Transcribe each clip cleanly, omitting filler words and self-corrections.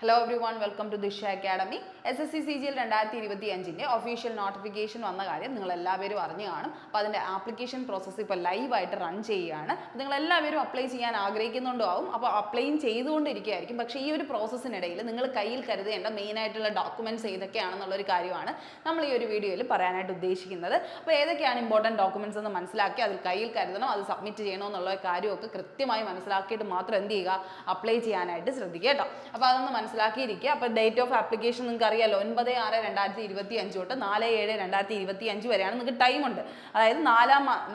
Hello everyone, welcome to Disha Academy. SSC CGL 2025 official notification വന്ന കാര്യം നിങ്ങൾ എല്ലാവരും അറിഞ്ഞു കാണും. അപ്പോൾ അതിന്റെ ആപ്ലിക്കേഷൻ പ്രോസസ്സ് ഇപ്പോൾ ലൈവ് ആയിട്ട് റൺ ചെയ്യുകയാണ്. നിങ്ങൾ എല്ലാവരും അപ്ലൈ ചെയ്യാൻ ആഗ്രഹിക്കുന്നുണ്ടാവും. അപ്പോൾ അപ്ലൈയും ചെയ്തുകൊണ്ടിരിക്കുകയായിരിക്കും. പക്ഷേ ഈ ഒരു പ്രോസസ്സിനിടയിൽ നിങ്ങൾ കയ്യിൽ കരുതേണ്ട മെയിൻ ആയിട്ടുള്ള ഡോക്യുമെന്റ്സ് ഏതൊക്കെയാണെന്നുള്ള ഒരു കാര്യമാണ് നമ്മൾ ഈ ഒരു വീഡിയോയിൽ പറയാനായിട്ട് ഉദ്ദേശിക്കുന്നത്. അപ്പോൾ ഏതൊക്കെയാണ് ഇമ്പോർട്ടൻറ്റ് ഡോക്യുമെന്റ്സ് എന്ന് മനസ്സിലാക്കി അതിൽ കയ്യിൽ കരുതണം, അത് സബ്മിറ്റ് ചെയ്യണോ എന്നുള്ള കാര്യമൊക്കെ കൃത്യമായി മനസ്സിലാക്കിയിട്ട് മാത്രം എന്ത് ചെയ്യുക, അപ്ലൈ ചെയ്യാനായിട്ട് ശ്രദ്ധിക്കുക കേട്ടോ. അപ്പോൾ അതൊന്ന് മനസ്സിലാക്കിയിരിക്കുക. അപ്പോൾ ഡേറ്റ് ഓഫ് ആപ്ലിക്കേഷൻ നിങ്ങൾക്ക് അറിയാലോ, 9/6/2025 തൊട്ട് 4/7/2025 വരെയാണ് നിങ്ങൾക്ക് ടൈമുണ്ട്. അതായത്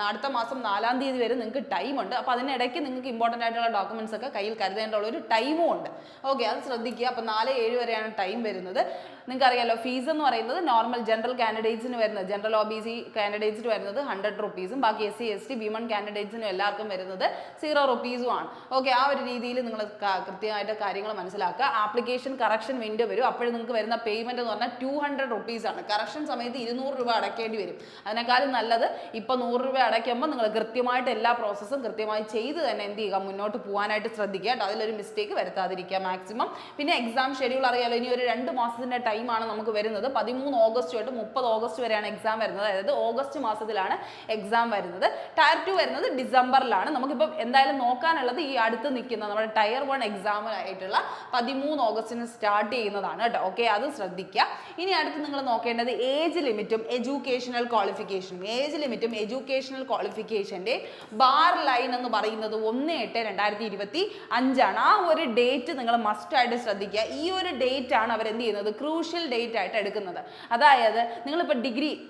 അടുത്ത മാസം 4-ാം തീയതി വരെ നിങ്ങൾക്ക് ടൈമുണ്ട്. അപ്പോൾ അതിനിടയ്ക്ക് നിങ്ങൾക്ക് ഇമ്പോർട്ടൻ്റ് ആയിട്ടുള്ള ഡോക്യുമെന്റ്സ് ഒക്കെ കയ്യിൽ കരുതേണ്ടുള്ള ഒരു ടൈമും ഉണ്ട്. ഓക്കെ, അത് ശ്രദ്ധിക്കുക. അപ്പോൾ 4-7 വരെയാണ് ടൈം വരുന്നത്. നിങ്ങൾക്ക് അറിയാലോ, ഫീസ് എന്ന് പറയുന്നത് നോർമൽ ജനറൽ കാൻഡിഡേറ്റ്സിന് വരുന്നത്, ജനറൽ OBC കാൻഡിഡേറ്റ്സിന് വരുന്നത് 100 rupees, ബാക്കി SC ST വിമൺ കാൻഡിഡേറ്റ്സിനും എല്ലാവർക്കും വരുന്നത് 0 rupees ആണ്. ഓക്കെ, ആ ഒരു രീതിയിൽ നിങ്ങൾ കൃത്യമായിട്ട് കാര്യങ്ങൾ മനസ്സിലാക്കുക. ആപ്ലിക്കേഷൻ കറക്ഷൻ വിൻഡോ വരും. അപ്പോഴും നിങ്ങൾക്ക് വരുന്ന പേയ്മെന്റ് എന്ന് പറഞ്ഞാൽ 200 rupees ആണ്. കറക്ഷൻ സമയത്ത് 200 രൂപ അടയ്ക്കേണ്ടി വരും. അതിനേക്കാളും നല്ലത് ഇപ്പോൾ 100 രൂപ അടയ്ക്കുമ്പോൾ നിങ്ങൾ കൃത്യമായിട്ട് എല്ലാ പ്രോസസ്സും കൃത്യമായി ചെയ്ത് തന്നെ എന്ത് ചെയ്യുക, മുന്നോട്ട് പോകാനായിട്ട് ശ്രദ്ധിക്കുക കേട്ടോ. അതിലൊരു മിസ്റ്റേക്ക് വരുത്താതിരിക്കുക മാക്സിമം. പിന്നെ എക്സാം ഷെഡ്യൂൾ അറിയാലോ, ഇനി ഒരു 2 മാസത്തിന്റെ ടൈമാണ് നമുക്ക് വരുന്നത്. 13 August തൊട്ട് 30 August വരെയാണ് എക്സാം വരുന്നത്. അതായത് ഓഗസ്റ്റ് മാസത്തിലാണ് എക്സാം വരുന്നത്. ടയർ 2 വരുന്നത് ഡിസംബറിലാണ്. നമുക്കിപ്പോൾ എന്തായാലും നോക്കാനുള്ളത് ഈ അടുത്ത് നിൽക്കുന്ന നമ്മുടെ ടയർ 1 എക്സാം ആയിട്ടുള്ള 13 Augustന് സ്റ്റാർട്ട് ചെയ്യുന്നതാണ് കേട്ടോ. ഓക്കെ, അത് ശ്രദ്ധിക്കുക. ഇനി അടുത്ത് നിങ്ങൾ നോക്കേണ്ടത് ഏജ് ലിമിറ്റും എഡ്യൂക്കേഷണൽ ക്വാളിഫിക്കേഷനും. ഏജ് ലിമിറ്റും എഡ്യൂക്കേഷണൽ ക്വാളിഫിക്കേഷന്റെ ബാർ ലൈൻ എന്ന് പറയുന്നത് 1/8/2025 ആണ്. ആ ഒരു ഡേറ്റ് നിങ്ങൾ മസ്റ്റ് ആയിട്ട് ശ്രദ്ധിക്കുക. ഈ ഒരു ഡേറ്റ് ആണ് അവർ എന്ത് ചെയ്യുന്നത്, ക്രൂഷ്യൽ ഡേറ്റ് ആയിട്ട് എടുക്കുന്നത്. അതായത് നിങ്ങളിപ്പോൾ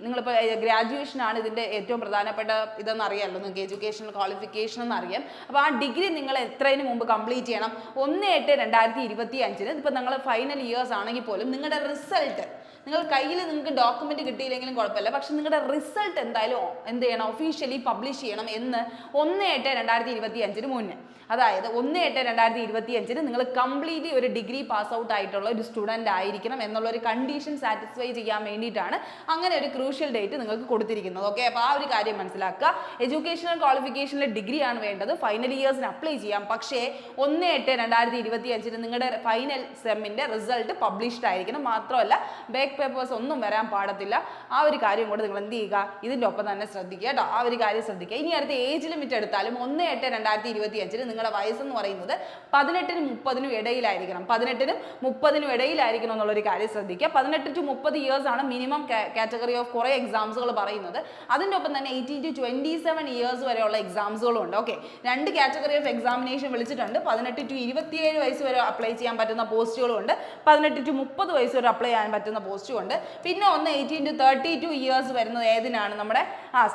നിങ്ങളിപ്പോൾ ഗ്രാജുവേഷൻ ആണ് ഇതിന്റെ ഏറ്റവും പ്രധാനപ്പെട്ട ഇതെന്ന് അറിയാമല്ലോ, നിങ്ങൾക്ക് എഡ്യൂക്കേഷണൽ ക്വാളിഫിക്കേഷൻ എന്ന് അറിയാം. അപ്പോൾ ആ ഡിഗ്രി നിങ്ങൾ എത്രയും മുമ്പ് കംപ്ലീറ്റ് ചെയ്യണം. 1/8/2025. ഇപ്പം നിങ്ങൾ ഫൈനൽ ഇയേഴ്സ് ആണെങ്കിൽ പോലും നിങ്ങളുടെ റിസൾട്ട് നിങ്ങൾ കയ്യിൽ നിങ്ങൾക്ക് ഡോക്യുമെന്റ് കിട്ടിയില്ലെങ്കിലും കുഴപ്പമില്ല, പക്ഷെ നിങ്ങളുടെ റിസൾട്ട് എന്തായാലും എന്ത് ചെയ്യണം, ഒഫീഷ്യലി പബ്ലിഷ് ചെയ്യണം എന്ന് 1/8/2025 മുന്നേ. അതായത് 1/8/2025 നിങ്ങൾ കംപ്ലീറ്റ്ലി ഒരു ഡിഗ്രി പാസ് ഔട്ട് ആയിട്ടുള്ള ഒരു സ്റ്റുഡൻ്റ് ആയിരിക്കണം എന്നുള്ള ഒരു കണ്ടീഷൻ സാറ്റിസ്ഫൈ ചെയ്യാൻ വേണ്ടിയിട്ടാണ് അങ്ങനെ ഒരു ക്രൂഷ്യൽ ഡേറ്റ് നിങ്ങൾക്ക് കൊടുത്തിരിക്കുന്നത്. ഓക്കെ, അപ്പോൾ ആ ഒരു കാര്യം മനസ്സിലാക്കുക. എഡ്യൂക്കേഷണൽ ക്വാളിഫിക്കേഷനിലെ ഡിഗ്രി ആണ് വേണ്ടത്. ഫൈനൽ ഇയേഴ്സിന് അപ്ലൈ ചെയ്യാം, പക്ഷേ 1/8/2025 നിങ്ങളുടെ ഫൈനൽ സെമ്മിന്റെ റിസൾട്ട് പബ്ലിഷ്ഡ് ആയിരിക്കണം. മാത്രമല്ല ബാക്ക് പേപ്പേഴ്സ് ഒന്നും വരാൻ പാടത്തില്ല. ആ ഒരു കാര്യം കൂടെ നിങ്ങൾ എന്ത് ചെയ്യുക, ഇതിൻ്റെ ഒപ്പം തന്നെ ശ്രദ്ധിക്കുക കേട്ടോ. ആ ഒരു കാര്യം ശ്രദ്ധിക്കുക. ഇനി അടുത്ത ഏജ് ലിമിറ്റ് എടുത്താലും 1/8/2025 നിങ്ങളുടെ വയസ്സെന്ന് പറയുന്നത് 18-നും 30-നും ഇടയിലായിരിക്കണം. 18-നും 30-നും ഇടയിലായിരിക്കണം എന്നുള്ളൊരു കാര്യം ശ്രദ്ധിക്കുക. 18 to 30 ഇയേഴ്സ് ആണ് മിനിമം കാറ്റഗറി ഓഫ് കുറേ എക്സാംസുകൾ പറയുന്നത്. അതിൻ്റെ ഒപ്പം തന്നെ 18 to 27 ഇയേഴ്സ് വരെയുള്ള എക്സാംസുകളും ഉണ്ട്. ഓക്കെ, 2 കാറ്റഗറി ഓഫ് എക്സാമിനേഷൻ വിളിച്ചിട്ടുണ്ട്. 18 to 27 വയസ്സ് വരെ അപ്ലൈ ചെയ്യാൻ പറ്റുന്ന പോസ്റ്റുകളും ഉണ്ട്. 18 to 30 വയസ്സ് വരെ അപ്ലൈ ചെയ്യാൻ പറ്റുന്ന പോസ്റ്റും ഉണ്ട്. പിന്നെ 18 to 32 ഇയേഴ്സ് വരുന്നത് ഏതിനാണ്, നമ്മുടെ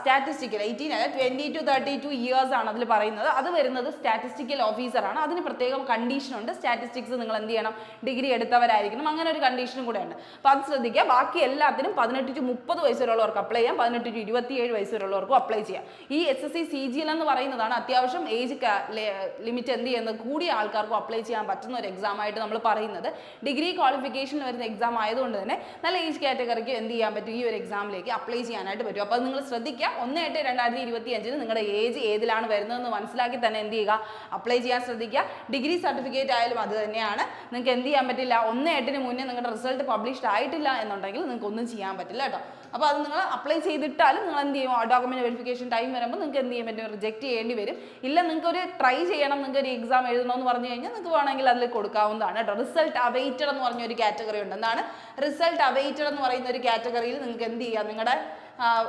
സ്റ്റാറ്റിസ്റ്റിക്കൽ 18 അല്ല 20 to 32 ഇയേഴ്സ് ആണ് അതിൽ പറയുന്നത്. അത് വരുന്നത് സ്റ്റാറ്റിസ്റ്റിക്കൽ ഓഫീസറാണ്. അതിന് പ്രത്യേകം കണ്ടീഷൻ ഉണ്ട്. സ്റ്റാറ്റിസ്റ്റിക്സ് നിങ്ങൾ എന്ത് ചെയ്യണം, ഡിഗ്രി എടുത്തവരായിരിക്കണം. അങ്ങനെ ഒരു കണ്ടീഷനും കൂടെ ഉണ്ട്. അപ്പോൾ അത് ശ്രദ്ധിക്കുക. ബാക്കി എല്ലാത്തിനും 18 to 30 വയസ്സ് വരെയുള്ളവർക്ക് അപ്ലൈ ചെയ്യാം. 18 to 27 വയസ്സ് വരെയുള്ളവർക്കും അപ്ലൈ ചെയ്യാം. ഈ SSC CGL എന്ന് പറയുന്നതാണ് അത്യാവശ്യം ഏജ് ലിമിറ്റ് എന്ത് ചെയ്യുന്നത് കൂടിയ ആൾക്കാർക്കും അപ്ലൈ ചെയ്യാൻ പറ്റുന്ന ഒരു എക്സാം ആയിട്ട് നമ്മൾ പറയുന്നത്. ഡിഗ്രി ക്വാളിഫിക്കേഷനിൽ വരുന്ന എക്സാം ആയതുകൊണ്ട് തന്നെ നല്ല ഏജ് കാറ്റഗറിക്ക് എന്ത് ചെയ്യാൻ പറ്റും, ഈ ഒരു എക്സാമിലേക്ക് അപ്ലൈ ചെയ്യാനായിട്ട് പറ്റും. അപ്പോൾ നിങ്ങൾ ശ്രദ്ധിക്കുക. 1/8/2025 നിങ്ങളുടെ ഏജ് ഏതിലാണ് വരുന്നതെന്ന് മനസ്സിലാക്കി തന്നെ എന്ത് ചെയ്യുക, അപ്ലൈ ചെയ്യാൻ ശ്രദ്ധിക്കുക. ഡിഗ്രി സർട്ടിഫിക്കറ്റ് ആയാലും അത് തന്നെയാണ്. നിങ്ങൾക്ക് എന്ത് ചെയ്യാൻ പറ്റില്ല, 1/8-ന് മുന്നേ നിങ്ങളുടെ റിസൾട്ട് പബ്ലിഷ്ഡ് ആയിട്ടില്ല എന്നുണ്ടെങ്കിൽ നിങ്ങൾക്ക് ഒന്നും ചെയ്യാൻ പറ്റില്ല കേട്ടോ. അപ്പോൾ അത് നിങ്ങൾ അപ്ലൈ ചെയ്തിട്ടാലും നിങ്ങൾ എന്ത് ചെയ്യും, ഡോക്യുമെന്റ് വെരിഫിക്കേഷൻ ടൈം വരുമ്പോൾ നിങ്ങൾക്ക് എന്ത് ചെയ്യാൻ പറ്റും, റിജക്ട് ചെയ്യേണ്ടി വരും. ഇല്ല നിങ്ങൾക്ക് ഒരു ട്രൈ ചെയ്യണം, നിങ്ങൾക്ക് ഒരു എക്സാം എഴുതണമെന്ന് പറഞ്ഞു കഴിഞ്ഞാൽ നിങ്ങൾക്ക് വേണമെങ്കിൽ അതിൽ കൊടുക്കാവുന്നതാണ് കേട്ടോ. റിസൾട്ട് അവൈറ്റഡ് എന്ന് പറഞ്ഞ ഒരു കാറ്റഗറി ഉണ്ട്. എന്താണ് റിസൾട്ട് അവൈറ്റഡ് എന്ന് പറയുന്ന ഒരു കാറ്റഗറിയിൽ നിങ്ങൾക്ക് എന്ത് ചെയ്യാം, നിങ്ങളുടെ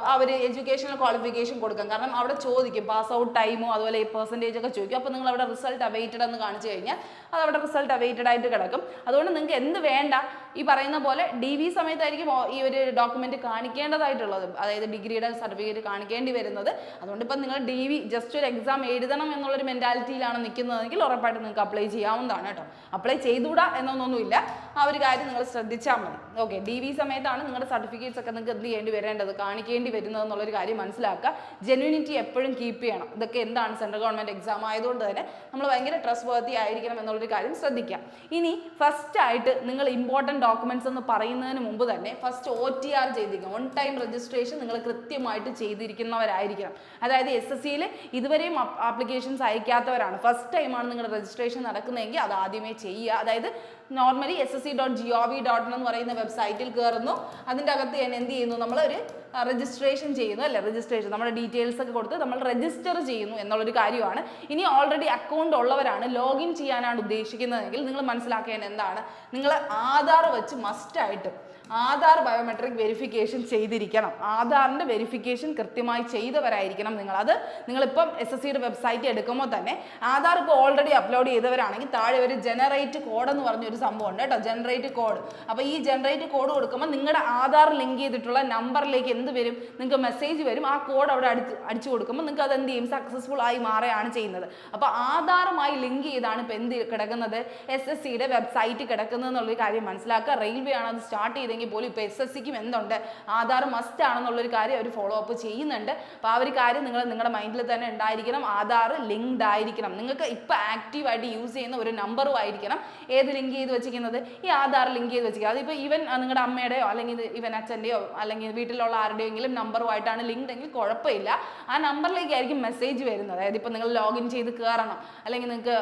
ആ ഒരു എഡ്യൂക്കേഷണൽ ക്വാളിഫിക്കേഷൻ കൊടുക്കാം. കാരണം അവിടെ ചോദിക്കും പാസ് ഔട്ട് ടൈമോ അതുപോലെ ഈ പെർസെൻറ്റേജ് ഒക്കെ ചോദിക്കും. അപ്പോൾ നിങ്ങൾ അവിടെ റിസൾട്ട് അവൈറ്റഡ് എന്ന് കാണിച്ചു കഴിഞ്ഞാൽ അത് അവിടെ റിസൾട്ട് അവൈറ്റഡ് ആയിട്ട് കിടക്കും. അതുകൊണ്ട് നിങ്ങൾക്ക് എന്ത് വേണ്ട, ഈ പറയുന്ന പോലെ DV സമയത്തായിരിക്കും ഈ ഒരു ഡോക്യുമെന്റ് കാണിക്കേണ്ടതായിട്ടുള്ളത്, അതായത് ഡിഗ്രിയുടെ സർട്ടിഫിക്കറ്റ് കാണിക്കേണ്ടി വരുന്നത്. അതുകൊണ്ട് ഇപ്പം നിങ്ങൾ DV ജസ്റ്റ് ഒരു എക്സാം എഴുതണം എന്നുള്ളൊരു മെൻറ്റാലിറ്റിയിലാണ് നിൽക്കുന്നതെങ്കിൽ ഉറപ്പായിട്ട് നിങ്ങൾക്ക് അപ്ലൈ ചെയ്യാവുന്നതാണ് കേട്ടോ. അപ്ലൈ ചെയ്തുകൂടാ എന്നൊന്നുമില്ല. ആ ഒരു കാര്യം നിങ്ങൾ ശ്രദ്ധിച്ചാൽ മതി. ഓക്കെ, DV സമയത്താണ് നിങ്ങളുടെ സർട്ടിഫിക്കറ്റ്സ് ഒക്കെ നിങ്ങൾക്ക് എന്ത് ചെയ്യേണ്ടി വരേണ്ടത്, കാണിക്കേണ്ടി വരുന്നത് എന്നുള്ളൊരു കാര്യം മനസ്സിലാക്കുക. ജെന്യൂനിറ്റി എപ്പോഴും കീപ്പ് ചെയ്യണം. ഇതൊക്കെ എന്താണ് സെൻട്രൽ ഗവൺമെൻറ് എക്സാം ആയതുകൊണ്ട് തന്നെ നമ്മൾ ഭയങ്കര ട്രസ്റ്റ് വർത്തി ആയിരിക്കണം എന്നുള്ളൊരു കാര്യം ശ്രദ്ധിക്കാം. ഇനി ഫസ്റ്റ് ആയിട്ട് നിങ്ങൾ ഇമ്പോർട്ടൻറ്റ് ഡോക്യുമെൻറ്റ്സ് എന്ന് പറയുന്നതിന് മുമ്പ് തന്നെ ഫസ്റ്റ് OTR ചെയ്തിരിക്കണം. ഓൺ ടൈം രജിസ്ട്രേഷൻ നിങ്ങൾ കൃത്യമായിട്ട് ചെയ്തിരിക്കുന്നവരായിരിക്കണം. അതായത് SSCയിൽ ഇതുവരെയും ആപ്ലിക്കേഷൻസ് അയക്കാത്തവരാണ്, ഫസ്റ്റ് ടൈമാണ് നിങ്ങളുടെ രജിസ്ട്രേഷൻ നടക്കുന്നതെങ്കിൽ അത് ആദ്യമേ ചെയ്യുക. അതായത് നോർമലി ssc.gov.in എന്ന് പറയുന്ന വെബ്സൈറ്റിൽ കയറുന്നു, അതിൻ്റെ അകത്ത് ഞാൻ എന്ത് ചെയ്യുന്നു, നമ്മളൊരു രജിസ്ട്രേഷൻ ചെയ്യുന്നു അല്ലേ, രജിസ്ട്രേഷൻ നമ്മുടെ ഡീറ്റെയിൽസ് ഒക്കെ കൊടുത്ത് നമ്മൾ രജിസ്റ്റർ ചെയ്യുന്നു എന്നുള്ളൊരു കാര്യമാണ്. ഇനി ഓൾറെഡി അക്കൗണ്ട് ഉള്ളവരാണ് ലോഗിൻ ചെയ്യാനാണ് ഉദ്ദേശിക്കുന്നതെങ്കിൽ നിങ്ങൾ മനസ്സിലാക്കേണ്ടത് എന്താണ്, നിങ്ങൾ ആധാർ വെച്ച് മസ്റ്റായിട്ട് ആധാർ ബയോമെട്രിക് വെരിഫിക്കേഷൻ ചെയ്തിരിക്കണം. ആധാറിൻ്റെ വെരിഫിക്കേഷൻ കൃത്യമായി ചെയ്തവരായിരിക്കണം നിങ്ങൾ. അത് നിങ്ങളിപ്പം SSCയുടെ വെബ്സൈറ്റ് എടുക്കുമ്പോൾ തന്നെ ആധാർ ഇപ്പോൾ ഓൾറെഡി അപ്ലോഡ് ചെയ്തവരാണെങ്കിൽ താഴെ ഒരു ജനറേറ്റ് കോഡ് എന്ന് പറഞ്ഞൊരു സംഭവം ഉണ്ട് കേട്ടോ, ജനറേറ്റ് കോഡ്. അപ്പോൾ ഈ ജനറേറ്റ് കോഡ് കൊടുക്കുമ്പോൾ നിങ്ങളുടെ ആധാർ ലിങ്ക് ചെയ്തിട്ടുള്ള നമ്പറിലേക്ക് എന്ത് വരും, നിങ്ങൾക്ക് മെസ്സേജ് വരും. ആ കോഡ് അവിടെ അടിച്ചു കൊടുക്കുമ്പോൾ നിങ്ങൾക്ക് അത് എന്ത് ചെയ്യും, സക്സസ്ഫുൾ ആയി മാറുകയാണ് ചെയ്യുന്നത്. അപ്പോൾ ആധാറുമായി ലിങ്ക് ചെയ്താണ് ഇപ്പോൾ എന്ത് കിടക്കുന്നത്, SSCയുടെ വെബ്സൈറ്റ് കിടക്കുന്നത് എന്നുള്ളൊരു കാര്യം മനസ്സിലാക്കുക. റെയിൽവേ ആണ് അത് സ്റ്റാർട്ട് ചെയ്തെങ്കിൽ പോലും ഇപ്പോൾ SSCക്കും എന്തുണ്ട്, ആധാർ മസ്റ്റ് ആണെന്നുള്ളൊരു കാര്യം അവർ ഫോളോ അപ്പ് ചെയ്യുന്നുണ്ട്. അപ്പോൾ ആ ഒരു കാര്യം നിങ്ങളുടെ മൈൻഡിൽ തന്നെ ഉണ്ടായിരിക്കണം. ആധാർ ലിങ്ക്ഡ് ആയിരിക്കണം. നിങ്ങൾക്ക് ഇപ്പോൾ ആക്റ്റീവായിട്ട് യൂസ് ചെയ്യുന്ന ഒരു നമ്പറും ആയിരിക്കണം ഏത് ലിങ്ക് ചെയ്ത് വെച്ചിരിക്കുന്നത്, ഈ ആധാർ ലിങ്ക് ചെയ്ത് വെച്ചിരിക്കുന്നത്. അതിപ്പോൾ ഈവൻ നിങ്ങളുടെ അമ്മയുടെയോ അല്ലെങ്കിൽ ഈവൻ അച്ഛൻ്റെയോ അല്ലെങ്കിൽ വീട്ടിലുള്ള ആരുടെയെങ്കിലും നമ്പറുമായിട്ടാണ് ലിങ്ക്ഡ് എങ്കിൽ കുഴപ്പമില്ല. ആ നമ്പറിലേക്കായിരിക്കും മെസ്സേജ് വരുന്നത്. അതായത് ഇപ്പോൾ നിങ്ങൾ ലോഗിൻ ചെയ്ത് കയറണം അല്ലെങ്കിൽ നിങ്ങൾക്ക്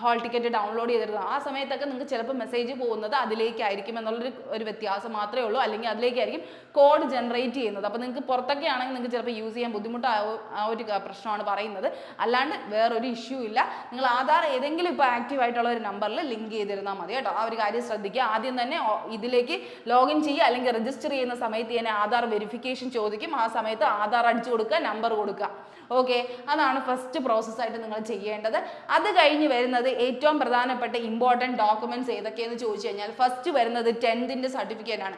ഹാൾ ടിക്കറ്റ് ഡൗൺലോഡ് ചെയ്തിരുന്നു, ആ സമയത്തൊക്കെ നിങ്ങൾക്ക് ചിലപ്പോൾ മെസ്സേജ് പോകുന്നത് അതിലേക്കായിരിക്കും എന്നുള്ളൊരു വ്യത്യാസം മാത്രമേ ഉള്ളൂ. അല്ലെങ്കിൽ അതിലേക്കായിരിക്കും കോഡ് ജനറേറ്റ് ചെയ്യുന്നത്. അപ്പോൾ നിങ്ങൾക്ക് പുറത്തൊക്കെ ആണെങ്കിൽ നിങ്ങൾക്ക് ചിലപ്പോൾ യൂസ് ചെയ്യാൻ ബുദ്ധിമുട്ടാവും, ആ ഒരു പ്രശ്നമാണ് പറയുന്നത്. അല്ലാണ്ട് വേറൊരു ഇഷ്യൂ ഇല്ല. നിങ്ങൾ ആധാർ ഏതെങ്കിലും ഇപ്പോൾ ആക്റ്റീവ് ആയിട്ടുള്ള ഒരു നമ്പറിൽ ലിങ്ക് ചെയ്തിരുന്നാൽ മതി കേട്ടോ. ആ ഒരു കാര്യം ശ്രദ്ധിക്കുക. ആദ്യം തന്നെ ഇതിലേക്ക് ലോഗിൻ ചെയ്യുക അല്ലെങ്കിൽ രജിസ്റ്റർ ചെയ്യുന്ന സമയത്ത് തന്നെ ആധാർ വെരിഫിക്കേഷൻ ചോദിക്കും. ആ സമയത്ത് ആധാർ അടിച്ചു കൊടുക്കുക, നമ്പർ കൊടുക്കുക. ഓക്കെ, അതാണ് ഫസ്റ്റ് പ്രോസസ്സായിട്ട് നിങ്ങൾ ചെയ്യേണ്ടത്. അത് കഴിഞ്ഞ് വരുന്നത് ഏറ്റവും പ്രധാനപ്പെട്ട ഇമ്പോർട്ടൻറ്റ് ഡോക്യുമെൻറ്റ്സ് ഏതൊക്കെയെന്ന് ചോദിച്ചു കഴിഞ്ഞാൽ ഫസ്റ്റ് വരുന്നത് 10th സർട്ടിഫിക്കറ്റ് ആണ്.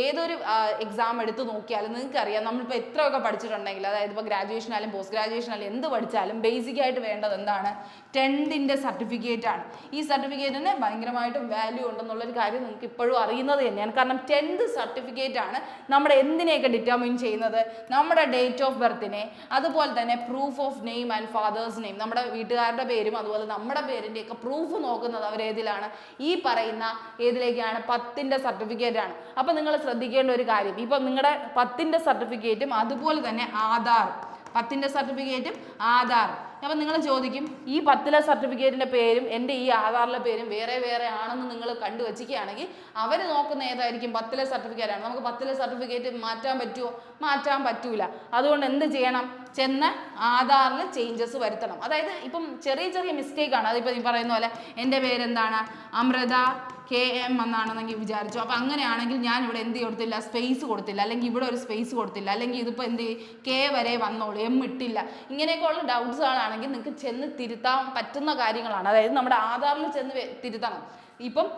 ഏതൊരു എക്സാം എടുത്ത് നോക്കിയാലും നിങ്ങൾക്കറിയാം, നമ്മളിപ്പോൾ എത്രയൊക്കെ പഠിച്ചിട്ടുണ്ടെങ്കിൽ, അതായത് ഇപ്പോൾ ഗ്രാജുവേഷൻ ആയാലും പോസ്റ്റ് ഗ്രാജുവേഷൻ ആയാലും എന്ത് പഠിച്ചാലും ബേസിക് ആയിട്ട് വേണ്ടത് എന്താണ്, 10th സർട്ടിഫിക്കറ്റ് ആണ്. ഈ സർട്ടിഫിക്കറ്റിന് ഭയങ്കരമായിട്ട് വാല്യൂ ഉണ്ടെന്നുള്ളൊരു കാര്യം നിങ്ങൾക്ക് ഇപ്പോഴും അറിയുന്നത് തന്നെയാണ്. കാരണം 10th സർട്ടിഫിക്കറ്റ് ആണ് നമ്മുടെ എന്തിനെയൊക്കെ ഡിറ്റർമിൻ ചെയ്യുന്നത്, നമ്മുടെ ഡേറ്റ് ഓഫ് ബർത്തിനെ, അതുപോലെ തന്നെ proof of name and fathers name, നമ്മുടെ വീട്ടുകാരുടെ പേരും അതുപോലെ നമ്മുടെ പേരിൻ്റെയൊക്കെ പ്രൂഫ് നോക്കുന്നത് അവരേതിലാണ്, ഈ പറയുന്ന ഏതിലേക്കാണ്, 10th സർട്ടിഫിക്കറ്റ് ആണ്. അപ്പോൾ നിങ്ങൾ ശ്രദ്ധിക്കേണ്ട ഒരു കാര്യം, ഇപ്പം നിങ്ങളുടെ 10th സർട്ടിഫിക്കറ്റും അതുപോലെ തന്നെ ആധാർ, 10th സർട്ടിഫിക്കറ്റും ആധാർ. അപ്പം നിങ്ങൾ ചോദിക്കും, ഈ 10th സർട്ടിഫിക്കറ്റിൻ്റെ പേരും എൻ്റെ ഈ ആധാറിലെ പേരും വേറെ വേറെ ആണെന്ന് നിങ്ങൾ കണ്ടു വച്ചിരിക്കുകയാണെങ്കിൽ അവർ നോക്കുന്ന ഏതായിരിക്കും, 10th സർട്ടിഫിക്കറ്റ് ആണ്. നമുക്ക് 10th സർട്ടിഫിക്കറ്റ് മാറ്റാൻ പറ്റുമോ? മാറ്റാൻ പറ്റൂല. അതുകൊണ്ട് എന്ത് ചെയ്യണം, ചെന്ന് ആധാറിൽ ചേഞ്ചസ് വരുത്തണം. അതായത് ഇപ്പം ചെറിയ ചെറിയ മിസ്റ്റേക്കാണ്. അതിപ്പോൾ ഈ പറയുന്ന പോലെ എൻ്റെ പേരെന്താണ്, അമൃത KM എന്നാണെന്നെങ്കിൽ വിചാരിച്ചു. അപ്പോൾ അങ്ങനെയാണെങ്കിൽ ഞാൻ ഇവിടെ എന്ത് കൊടുത്തില്ല, സ്പേസ് കൊടുത്തില്ല, അല്ലെങ്കിൽ ഇവിടെ ഒരു സ്പേസ് കൊടുത്തില്ല, അല്ലെങ്കിൽ ഇതിപ്പോൾ എന്ത് K വരെ വന്നോളൂ, M ഇട്ടില്ല. ഇങ്ങനെയൊക്കെയുള്ള ഡൗട്ട്സുകളാണെങ്കിൽ നിങ്ങൾക്ക് ചെന്ന് തിരുത്താൻ പറ്റുന്ന കാര്യങ്ങളാണ്. അതായത് നമ്മുടെ ആധാറിൽ ചെന്ന് തിരുത്തണം. ഇപ്പം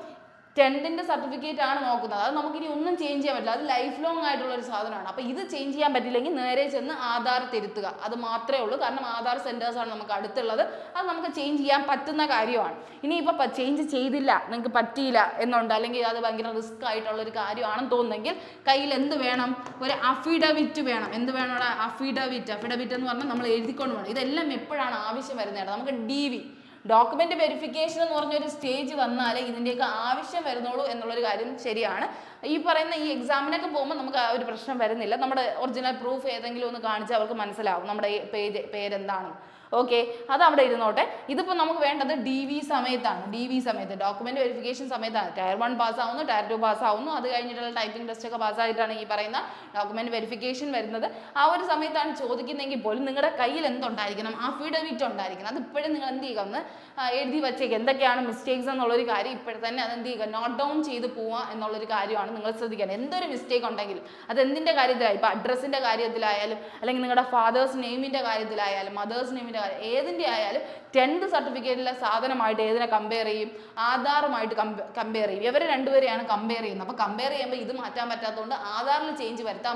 10th സർട്ടിഫിക്കറ്റ് ആണ് നോക്കുന്നത്, അത് നമുക്കിനി ഒന്നും ചേഞ്ച് ചെയ്യാൻ പറ്റില്ല, അത് ലൈഫ് ലോങ് ആയിട്ടുള്ള ഒരു സാധനമാണ്. അപ്പോൾ ഇത് ചേഞ്ച് ചെയ്യാൻ പറ്റില്ലെങ്കിൽ നേരെ ചെന്ന് ആധാർ തിരുത്തുക, അത് മാത്രമേ ഉള്ളൂ. കാരണം ആധാർ സെൻറ്റേഴ്സാണ് നമുക്ക് അടുത്തുള്ളത്, അത് നമുക്ക് ചേഞ്ച് ചെയ്യാൻ പറ്റുന്ന കാര്യമാണ്. ഇനിയിപ്പോൾ ചേഞ്ച് ചെയ്തില്ല, നിങ്ങൾക്ക് പറ്റിയില്ല എന്നുണ്ട്, അല്ലെങ്കിൽ അത് ഭയങ്കര റിസ്ക് ആയിട്ടുള്ളൊരു കാര്യമാണെന്ന് തോന്നുന്നെങ്കിൽ കയ്യിൽ എന്ത് വേണം, ഒരു അഫിഡവിറ്റ് വേണം. എന്ത് വേണം അവിടെ, അഫിഡവിറ്റ് എന്ന് പറഞ്ഞാൽ നമ്മൾ എഴുതിക്കൊണ്ട് വേണം. ഇതെല്ലാം എപ്പോഴാണ് ആവശ്യം വരുന്നത്, നമുക്ക് DV ഡോക്യുമെന്റ് വെരിഫിക്കേഷൻ എന്ന് പറഞ്ഞൊരു സ്റ്റേജ് വന്നാലേ ഇതിൻ്റെയൊക്കെ ആവശ്യം വരുന്നുള്ളൂ എന്നുള്ളൊരു കാര്യം ശരിയാണ്. ഈ പറയുന്ന ഈ എക്സാമിനൊക്കെ പോകുമ്പോൾ നമുക്ക് ആ ഒരു പ്രശ്നം വരുന്നില്ല. നമ്മുടെ ഒറിജിനൽ പ്രൂഫ് ഏതെങ്കിലും ഒന്ന് കാണിച്ചാൽ അവർക്ക് മനസ്സിലാവും നമ്മുടെ പേരെന്താണ്. ഓക്കെ, അത് അവിടെ ഇരുന്നോട്ടെ. ഇതിപ്പോൾ നമുക്ക് വേണ്ടത് DV സമയത്താണ്. DV സമയത്ത് ഡോക്യുമെന്റ് വെരിഫിക്കേഷൻ സമയത്താണ്. Tier 1 പാസ്സാവുന്നു, Tier 2 പാസ്സാവുന്നു, അത് കഴിഞ്ഞിട്ടുള്ള ടൈപ്പിംഗ് ടെസ്റ്റ് ഒക്കെ പാസ്സായിട്ടാണ് ഈ പറയുന്ന ഡോക്യുമെന്റ് വെരിഫിക്കേഷൻ വരുന്നത്. ആ ഒരു സമയത്താണ് ചോദിക്കുന്നതെങ്കിൽ പോലും നിങ്ങളുടെ കയ്യിൽ എന്തുണ്ടായിരിക്കണം, അഫിഡവിറ്റ് ഉണ്ടായിരിക്കണം. അത് ഇപ്പോഴും നിങ്ങൾ എന്ത് ചെയ്യുക, ഒന്ന് എഴുതി വച്ചേക്കുക. എന്തൊക്കെയാണ് മിസ്റ്റേക്സ് എന്നുള്ളൊരു കാര്യം ഇപ്പോഴും തന്നെ അത് എന്ത് ചെയ്യുക, നോട്ട് ഡൗൺ ചെയ്ത് പോവുക എന്നുള്ളൊരു കാര്യമാണ് നിങ്ങൾ ശ്രദ്ധിക്കാൻ. എന്തൊരു മിസ്റ്റേക്ക് ഉണ്ടെങ്കിലും അത് എന്തിൻ്റെ കാര്യത്തിലായാലും, ഇപ്പോൾ അഡ്രസ്സിൻ്റെ കാര്യത്തിലായാലും അല്ലെങ്കിൽ നിങ്ങളുടെ ഫാദേഴ്സ് നെയിമിൻ്റെ കാര്യത്തിലായാലും മദേഴ്സ് നെയിമിൻ്റെ കാര്യം ഏതിൻ്റെ ആയാലും 10th സർട്ടിഫിക്കറ്റിലെ സാധനമായിട്ട് ഏതിനെ കമ്പയർ ചെയ്യും? ആധാറുമായിട്ട് കമ്പയർ ചെയ്യും. ഇവർ രണ്ടുപേരെയാണ് കമ്പയർ ചെയ്യുന്നത്. അപ്പോൾ കമ്പയർ ചെയ്യുമ്പോൾ ഇത് മാറ്റാൻ പറ്റാത്തതുകൊണ്ട് ആധാറിൽ ചേഞ്ച് വരുത്താൻ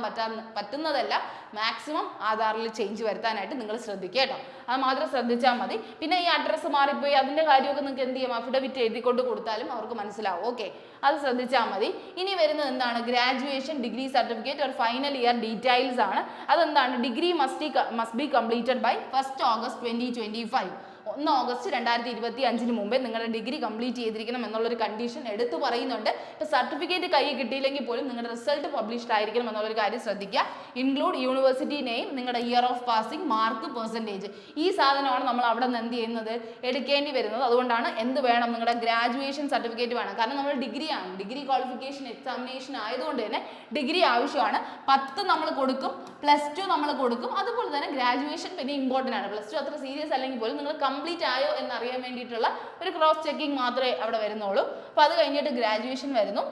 പറ്റുന്നതല്ല, മാക്സിമം ആധാറിൽ ചേഞ്ച് വരുത്താനായിട്ട് നിങ്ങൾ ശ്രദ്ധിക്കുക കേട്ടോ. അത് മാത്രം ശ്രദ്ധിച്ചാൽ മതി. പിന്നെ ഈ അഡ്രസ്സ് മാറിപ്പോയി അതിൻ്റെ കാര്യമൊക്കെ നിങ്ങൾക്ക് എന്ത് ചെയ്യാം? അഫിഡവിറ്റ് എഴുതിക്കൊണ്ട് കൊടുത്താലും അവർക്ക് മനസ്സിലാവും. ഓക്കെ, അത് ശ്രദ്ധിച്ചാൽ മതി. ഇനി വരുന്നത് എന്താണ്? ഗ്രാജുവേഷൻ, ഡിഗ്രി സർട്ടിഫിക്കറ്റ് ഒരു ഫൈനൽ ഇയർ ഡീറ്റെയിൽസ് ആണ്. അതെന്താണ്? Degree must be completed by 1st August 2025. 1 August 2025 മുമ്പേ നിങ്ങളുടെ ഡിഗ്രി കംപ്ലീറ്റ് ചെയ്തിരിക്കണം എന്നുള്ളൊരു കണ്ടീഷൻ എടുത്തു പറയുന്നുണ്ട്. ഇപ്പോൾ സർട്ടിഫിക്കറ്റ് കൈ കിട്ടിയില്ലെങ്കിൽ പോലും നിങ്ങളുടെ റിസൾട്ട് പബ്ലിഷ്ഡ് ആയിരിക്കണം എന്നുള്ളൊരു കാര്യം ശ്രദ്ധിക്കുക. ഇൻക്ലൂഡ് യൂണിവേഴ്സിറ്റി നെയിം, നിങ്ങളുടെ year of passing, mark, percentage. ഈ സാധനമാണ് നമ്മൾ അവിടെ നിന്ന് എന്ത് ചെയ്യുന്നത്? എടുക്കേണ്ടി വരുന്നത്. അതുകൊണ്ടാണ് എന്ത് വേണം? നിങ്ങളുടെ ഗ്രാജുവേഷൻ സർട്ടിഫിക്കറ്റ് വേണം. കാരണം നമ്മൾ ഡിഗ്രിയാണ്, ഡിഗ്രി ക്വാളിഫിക്കേഷൻ എക്സാമിനേഷൻ ആയതുകൊണ്ട് തന്നെ ഡിഗ്രി ആവശ്യമാണ്. 10 നമ്മൾ കൊടുക്കും, +2 നമ്മൾ കൊടുക്കും. അതുപോലെ തന്നെ ഗ്രാജുവേഷൻ പിന്നെ ഇമ്പോർട്ടൻ്റ് ആണ്. +2 അത്ര സീരിയസ് അല്ലെങ്കിൽ പോലും നിങ്ങൾ കംപ്ലീറ്റ് ആയോ എന്നറിയാൻ വേണ്ടിയിട്ടുള്ള ഒരു ക്രോസ് ചെക്കിംഗ് മാത്രമേ അവിടെ വരുന്നുള്ളൂ. അപ്പോൾ അത് കഴിഞ്ഞിട്ട് ഗ്രാജുവേഷൻ വരുന്നു.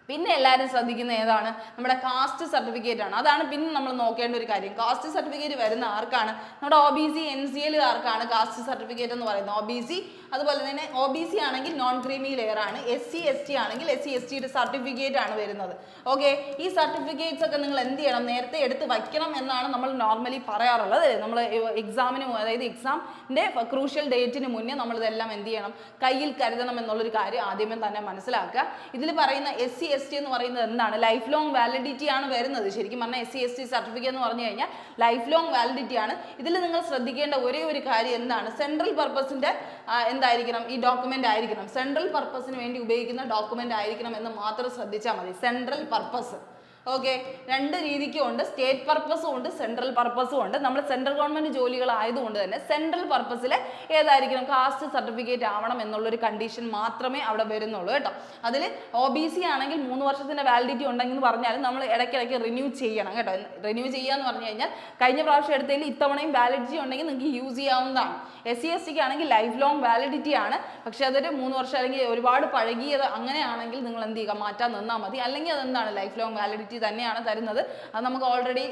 പിന്നെ എല്ലാവരും ശ്രദ്ധിക്കുന്ന ഏതാണ്? നമ്മുടെ കാസ്റ്റ് സർട്ടിഫിക്കറ്റ് ആണ്. അതാണ് പിന്നെ നമ്മൾ നോക്കേണ്ട ഒരു കാര്യം. കാസ്റ്റ് സർട്ടിഫിക്കറ്റ് വരുന്ന ആർക്കാണ്? നമ്മുടെ OBC NCLകാർക്കാണ് കാസ്റ്റ് സർട്ടിഫിക്കറ്റ് എന്ന് പറയുന്നത്. OBC, അതുപോലെ തന്നെ OBC ആണെങ്കിൽ നോൺ ക്രീമി ലെയർ ആണ്. SC ST ആണെങ്കിൽ SC STയുടെ സർട്ടിഫിക്കറ്റ് ആണ് വരുന്നത്. ഓക്കെ, ഈ സർട്ടിഫിക്കറ്റ്സ് ഒക്കെ നിങ്ങൾ എന്ത് ചെയ്യണം? നേരത്തെ എടുത്ത് വയ്ക്കണം എന്നാണ് നമ്മൾ നോർമലി പറയാറുള്ളത്. നമ്മൾ എക്സാമിന്, അതായത് എക്സാമിൻ്റെ ക്രൂഷ്യൽ ഡേറ്റിന് മുന്നേ നമ്മൾ ഇതെല്ലാം എന്ത് ചെയ്യണം? കയ്യിൽ കരുതണം എന്നുള്ളൊരു കാര്യം ആദ്യമേ തന്നെ മനസ്സിലാക്കുക. ഇതിൽ പറയുന്ന SC ST എന്ന് പറയുന്നത് എന്താണ്? ലൈഫ് ലോങ് വാലിഡിറ്റി ആണ് വരുന്നത്. ശരിക്കും പറഞ്ഞാൽ SC ST സർട്ടിഫിക്കറ്റ് എന്ന് പറഞ്ഞു കഴിഞ്ഞാൽ ലൈഫ് ലോങ് വാലിഡിറ്റി ആണ്. ഇതിൽ നിങ്ങൾ ശ്രദ്ധിക്കേണ്ട ഒരേ ഒരു കാര്യം എന്താണ്? സെൻട്രൽ പർപ്പസിന്റെ എന്തായിരിക്കണം? ഈ ഡോക്യുമെന്റ് ആയിരിക്കണം. സെൻട്രൽ പർപ്പസിന് വേണ്ടി ഉപയോഗിക്കുന്ന ഡോക്യുമെന്റ് ആയിരിക്കണം എന്ന് മാത്രം ശ്രദ്ധിച്ചാൽ മതി. Central purpose. ഓക്കെ, രണ്ട് രീതിക്കും ഉണ്ട്. സ്റ്റേറ്റ് പർപ്പസും ഉണ്ട്, സെൻട്രൽ പർപ്പസും ഉണ്ട്. നമ്മൾ സെൻട്രൽ ഗവൺമെന്റ് ജോലികളായതുകൊണ്ട് തന്നെ സെൻട്രൽ പർപ്പസിൽ ഏതായിരിക്കണം? കാസ്റ്റ് സർട്ടിഫിക്കറ്റ് ആവണം എന്നുള്ളൊരു കണ്ടീഷൻ മാത്രമേ അവിടെ വരുന്നുള്ളൂ കേട്ടോ. അതിൽ OBC ആണെങ്കിൽ 3 വർഷത്തിന്റെ വാലിഡിറ്റി ഉണ്ടെങ്കിൽ പറഞ്ഞാലും നമ്മൾ ഇടയ്ക്കിടയ്ക്ക് റിന്യൂ ചെയ്യണം കേട്ടോ. റിന്യൂ ചെയ്യാന്ന് പറഞ്ഞു കഴിഞ്ഞാൽ കഴിഞ്ഞ പ്രാവശ്യം എടുത്തതിൽ ഇത്തവണയും വാലിഡിറ്റി ഉണ്ടെങ്കിൽ നിങ്ങൾക്ക് യൂസ് ചെയ്യാവുന്നതാണ്. SC STക്ക് ആണെങ്കിൽ ലൈഫ് ലോങ് വാലിഡിറ്റി ആണ്. പക്ഷെ അതൊരു 3 വർഷം അല്ലെങ്കിൽ ഒരുപാട് പഴകിയത് അങ്ങനെയാണെങ്കിൽ നിങ്ങൾ എന്ത് ചെയ്യുക? മാറ്റാൻ നിന്നാൽ മതി. അല്ലെങ്കിൽ അതെന്താണ്? ലൈഫ് ലോങ് വാലിഡിറ്റി തന്നെയാണ് തരുന്നത്. അത് നമുക്ക് ഓൾറെഡി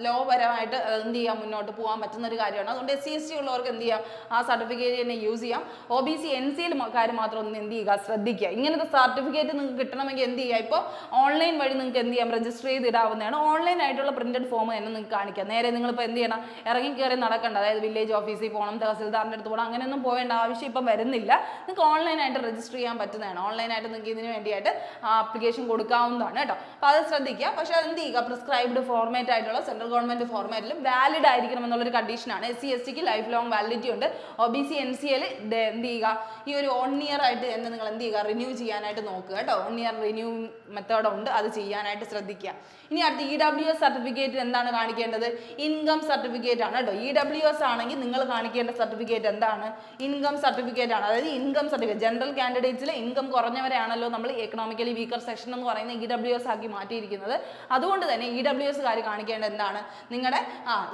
ലോ പരമായിട്ട് എന്ത് ചെയ്യാം? മുന്നോട്ട് പോകാൻ പറ്റുന്ന ഒരു കാര്യമാണ്. അതുകൊണ്ട് SC ST ഉള്ളവർക്ക് എന്ത് ചെയ്യാം? ആ സർട്ടിഫിക്കറ്റ് തന്നെ യൂസ് ചെയ്യാം. OBC NCL കാര്യം മാത്രം ഒന്ന് എന്ത് ചെയ്യുക? ശ്രദ്ധിക്കുക. ഇങ്ങനത്തെ സർട്ടിഫിക്കറ്റ് നിങ്ങൾക്ക് കിട്ടണമെങ്കിൽ എന്ത് ചെയ്യുക? ഇപ്പോൾ ഓൺലൈൻ വഴി നിങ്ങൾക്ക് എന്ത് ചെയ്യാം? രജിസ്റ്റർ ചെയ്തിടാവുന്നതാണ്. ഓൺലൈൻ ആയിട്ടുള്ള പ്രിന്റഡ് ഫോം തന്നെ നിങ്ങൾക്ക് കാണിക്കാം. നേരെ നിങ്ങളിപ്പോൾ എന്ത് ചെയ്യണം? ഇറങ്ങി കയറി നടക്കണ്ട. അതായത് വില്ലേജ് ഓഫീസിൽ പോകണം, തഹസിൽദാറിൻ്റെ അടുത്ത് പോകണം, അങ്ങനെയൊന്നും പോകേണ്ട ആവശ്യം ഇപ്പം വരുന്നില്ല. നിങ്ങൾക്ക് ഓൺലൈനായിട്ട് രജിസ്റ്റർ ചെയ്യാൻ പറ്റുന്നതാണ്. ഓൺലൈനായിട്ട് നിങ്ങൾക്ക് ഇതിന് വേണ്ടിയിട്ട് ആപ്ലിക്കേഷൻ കൊടുക്കാവുന്നതാണ് കേട്ടോ. അപ്പോൾ അത് ശ്രദ്ധിക്കുക. പക്ഷേ അത് എന്ത് ചെയ്യുക? പ്രിസ്ക്രൈബ്ഡ് ഫോർമാറ്റ് ആയിട്ടുള്ള സെൻട്രൽ ഗവൺമെന്റ് ഫോർമാറ്റിൽ വാലിഡ് ആയിരിക്കണം എന്നുള്ളൊരു കണ്ടീഷനാണ്. SC STക്ക് ലൈഫ് ലോങ് വാലിഡിറ്റി ഉണ്ട്. OBC NCL എന്ത് ചെയ്യുക? ഈ ഒരു 1 ഇയർ ആയിട്ട് തന്നെ നിങ്ങൾ എന്ത് ചെയ്യുക? റിന്യൂ ചെയ്യാനായിട്ട് നോക്കുക കേട്ടോ. 1 ഇയർ റിന്യൂ മെത്തേഡ് ഉണ്ട്, അത് ചെയ്യാനായിട്ട് ശ്രദ്ധിക്കുക. ഇനി അടുത്ത EWS സർട്ടിഫിക്കറ്റ് എന്താണ് കാണിക്കേണ്ടത്? ഇൻകം സർട്ടിഫിക്കറ്റ് ആണ് കേട്ടോ. EWS ആണെങ്കിൽ നിങ്ങൾ കാണിക്കേണ്ട സർട്ടിഫിക്കറ്റ് എന്താണ്? ഇൻകം സർട്ടിഫിക്കറ്റ് ആണ്. അതായത് ഇൻകം സർട്ടിഫിക്കറ്റ് ജനറൽ കാൻഡിഡേറ്റ്സിൽ ഇൻകം കുറഞ്ഞവരെയാണല്ലോ നമ്മൾ എക്കണോമിക്കലി വീക്കർ സെക്ഷൻ എന്ന് പറയുന്ന EWS ആക്കി മാറ്റിയിരിക്കുന്നത്. അതുകൊണ്ട് തന്നെ EWS കാര്യം കാണിക്കേണ്ടത് എന്താണ്? നിങ്ങളുടെ